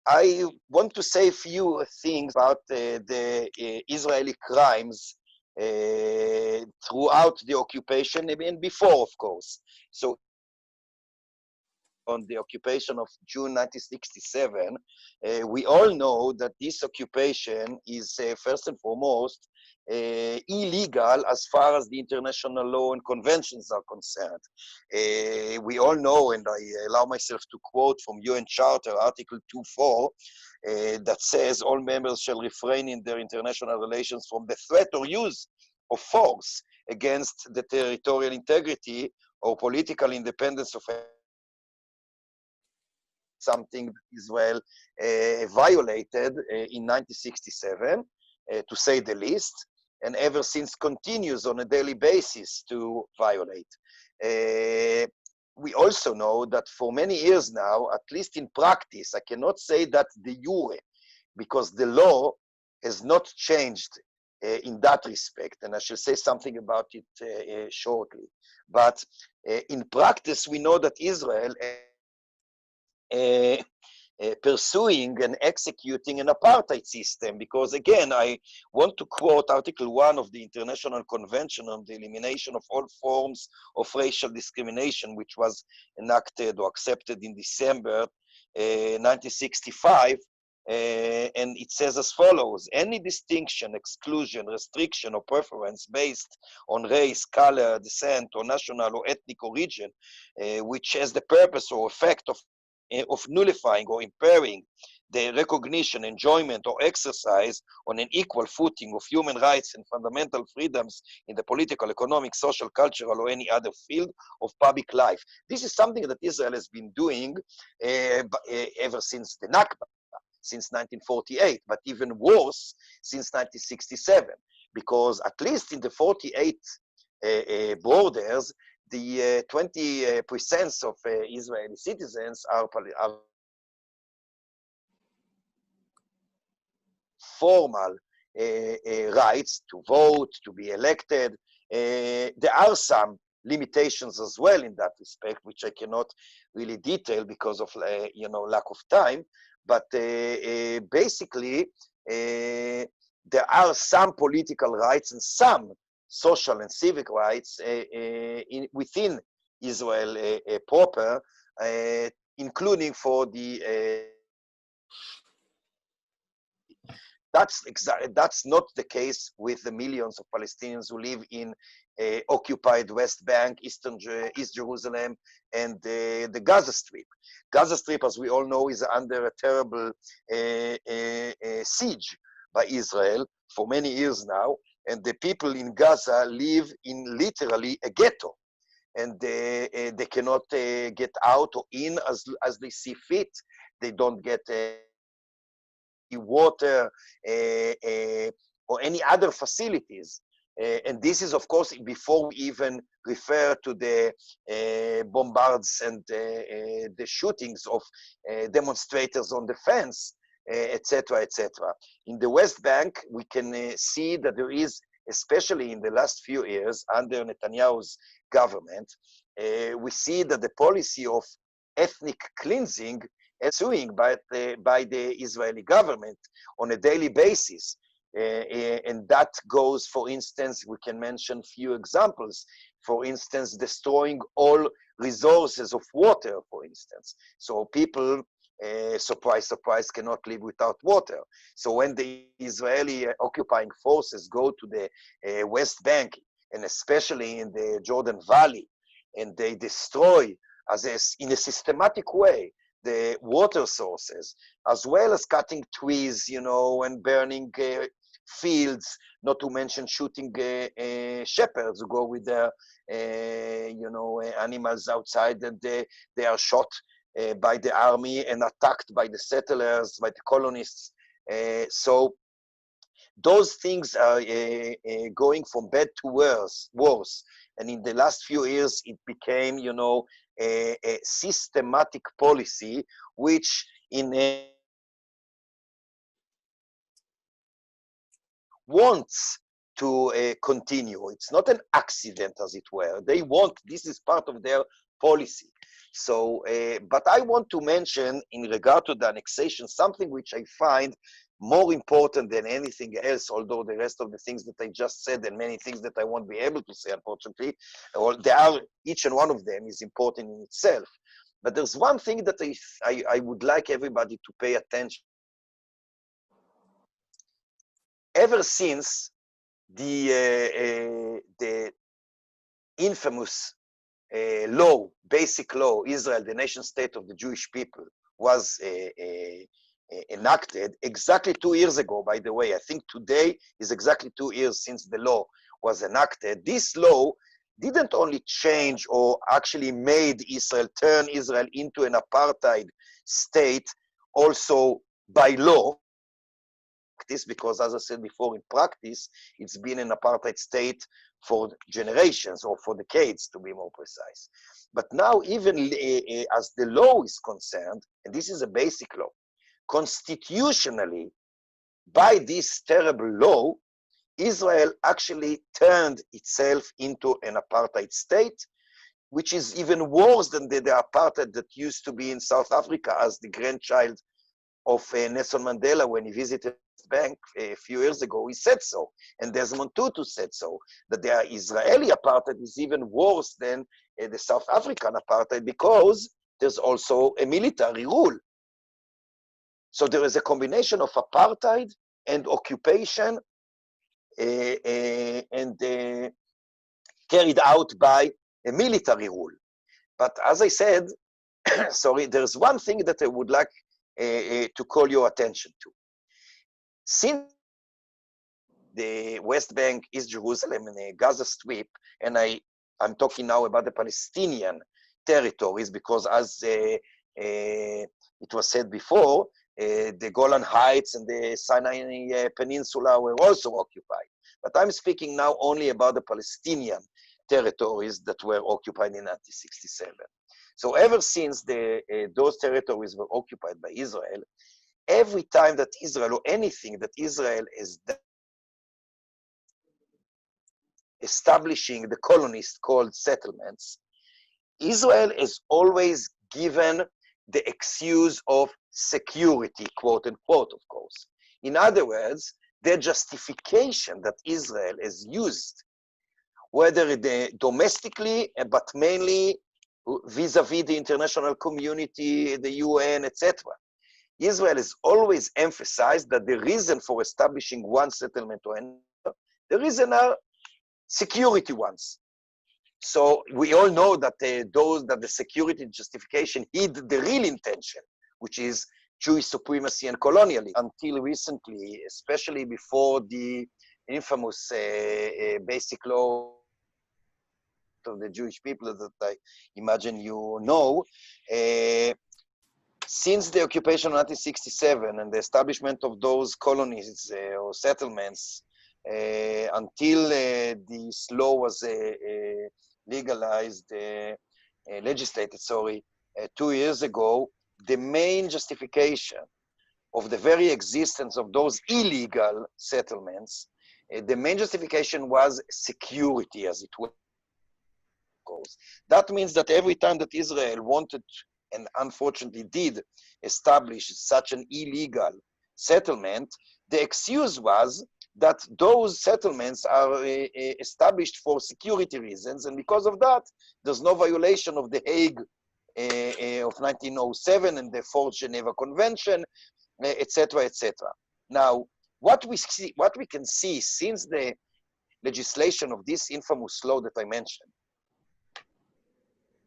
I want to say a few things about the Israeli crimes throughout the occupation and before, of course. So on the occupation of June 1967, we all know that this occupation is first and foremost illegal as far as the international law and conventions are concerned. We all know, and I allow myself to quote from UN Charter, Article 2.4, that says all members shall refrain in their international relations from the threat or use of force against the territorial integrity or political independence of something Israel violated in 1967, to say the least, and ever since continues on a daily basis to violate. We also know that for many years now, at least in practice, I cannot say that de jure, because the law has not changed in that respect, and I shall say something about it shortly. But in practice, we know that Israel pursuing and executing an apartheid system, because again, I want to quote Article 1 of the International Convention on the Elimination of All Forms of Racial Discrimination, which was enacted or accepted in December 1965, and it says as follows: any distinction, exclusion, restriction, or preference based on race, color, descent, or national or ethnic origin, which has the purpose or effect of nullifying or impairing the recognition, enjoyment, or exercise on an equal footing of human rights and fundamental freedoms in the political, economic, social, cultural, or any other field of public life. This is something that Israel has been doing ever since the Nakba, since 1948, but even worse, since 1967, because at least in the 48 borders, the 20% of Israeli citizens are formal rights to vote, to be elected. There are some limitations as well in that respect, which I cannot really detail because of lack of time. But basically, there are some political rights and some social and civic rights within Israel proper, including for the that's not the case with the millions of Palestinians who live in occupied West Bank, East Jerusalem, and the Gaza Strip. Gaza Strip, as we all know, is under a terrible siege by Israel for many years now, and the people in Gaza live in literally a ghetto, and they cannot get out or in as they see fit. They don't get water or any other facilities. And this is, of course, before we even refer to the bombards and the shootings of demonstrators on the fence, etc., etc. In the West Bank, we can see that there is, especially in the last few years under Netanyahu's government, we see that the policy of ethnic cleansing is suing by the Israeli government on a daily basis. And that goes, for instance, we can mention few examples. For instance, destroying all resources of water, for instance. So people, surprise, surprise, cannot live without water. So when the Israeli occupying forces go to the West Bank, and especially in the Jordan Valley, and they destroy in a systematic way the water sources, as well as cutting trees, and burning fields, not to mention shooting shepherds who go with their, animals outside, and they are shot by the army and attacked by the settlers, by the colonists. So those things are going from bad to worse. And in the last few years, it became, a systematic policy, which wants to continue. It's not an accident, as it were. They want, this is part of their policy. So, but I want to mention in regard to the annexation, something which I find more important than anything else, although the rest of the things that I just said and many things that I won't be able to say, unfortunately, or they are, each and one of them is important in itself. But there's one thing that I would like everybody to pay attention. Ever since the infamous law, basic law, Israel, the nation state of the Jewish people, was enacted exactly 2 years ago, by the way. I think today is exactly 2 years since the law was enacted. This law didn't only change or actually made Israel, turn Israel into an apartheid state also by law, because as I said before, in practice, it's been an apartheid state for generations or for decades, to be more precise. But now, even as the law is concerned, and this is a basic law, constitutionally, by this terrible law, Israel actually turned itself into an apartheid state, which is even worse than the apartheid that used to be in South Africa, as the grandchild of Nelson Mandela, when he visited the bank a few years ago, he said so. And Desmond Tutu said so, that the Israeli apartheid is even worse than the South African apartheid, because there's also a military rule. So there is a combination of apartheid and occupation and carried out by a military rule. But as I said, sorry, there's one thing that I would like to call your attention to. Since the West Bank, East Jerusalem, and the Gaza Strip, and I'm talking now about the Palestinian territories, because as it was said before, the Golan Heights and the Sinai Peninsula were also occupied. But I'm speaking now only about the Palestinian territories that were occupied in 1967. So ever since those territories were occupied by Israel, every time that Israel, or anything that Israel is establishing the colonists called settlements, Israel is always given the excuse of security, quote unquote, of course. In other words, the justification that Israel has used, whether domestically, but mainly vis-a-vis the international community, the UN, etc. Israel has always emphasized that the reason for establishing one settlement or another, the reason are security ones. So we all know that that the security justification hid the real intention, which is Jewish supremacy and colonialism. Until recently, especially before the infamous basic law of the Jewish people that I imagine you know, since the occupation of 1967 and the establishment of those colonies or settlements, until this law was legalized, legislated, sorry, 2 years ago, the main justification of the very existence of those illegal settlements, the main justification was security, as it were. That means that every time that Israel wanted, and unfortunately did, establish such an illegal settlement, the excuse was that those settlements are established for security reasons, and because of that, there's no violation of the Hague of 1907 and the Fourth Geneva Convention, etc., etc. Now, what we can see since the legislation of this infamous law that I mentioned,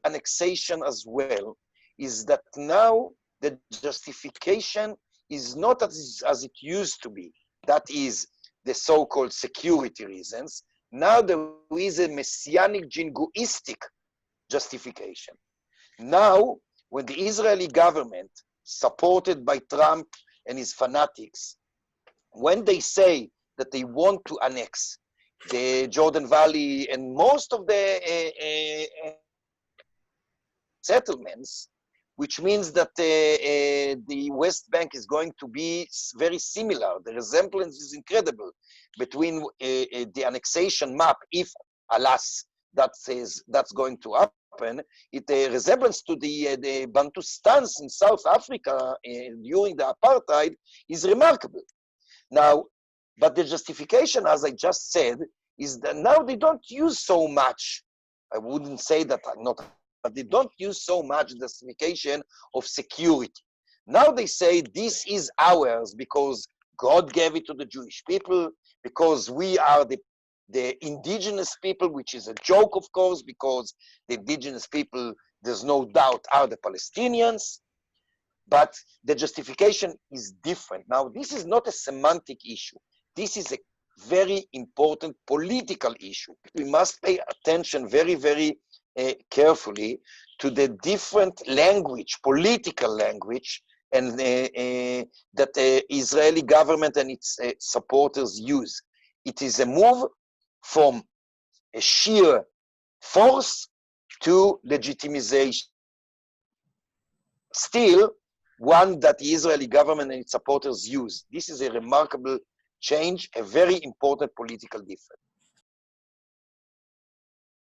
annexation as well, is that now the justification is not as it used to be. That is the so-called security reasons. Now there is a messianic jingoistic justification. Now, when the Israeli government, supported by Trump and his fanatics, when they say that they want to annex the Jordan Valley and most of the settlements, which means that the West Bank is going to be very similar. The resemblance is incredible between the annexation map, if, alas, that's going to happen, it a resemblance to the Bantustans in South Africa during the apartheid is remarkable. Now, but the justification, as I just said, is that now they don't use so much. I wouldn't say that not, but they don't use so much justification of security. Now they say this is ours because God gave it to the Jewish people, because we are the indigenous people, which is a joke, of course, because the indigenous people, there's no doubt, are the Palestinians. But the justification is different. Now, this is not a semantic issue. This is a very important political issue. We must pay attention very, very carefully to the different language, political language, and that the Israeli government and its supporters use. It is a move from a sheer force to legitimization. Still, one that the Israeli government and its supporters use. This is a remarkable change, a very important political difference.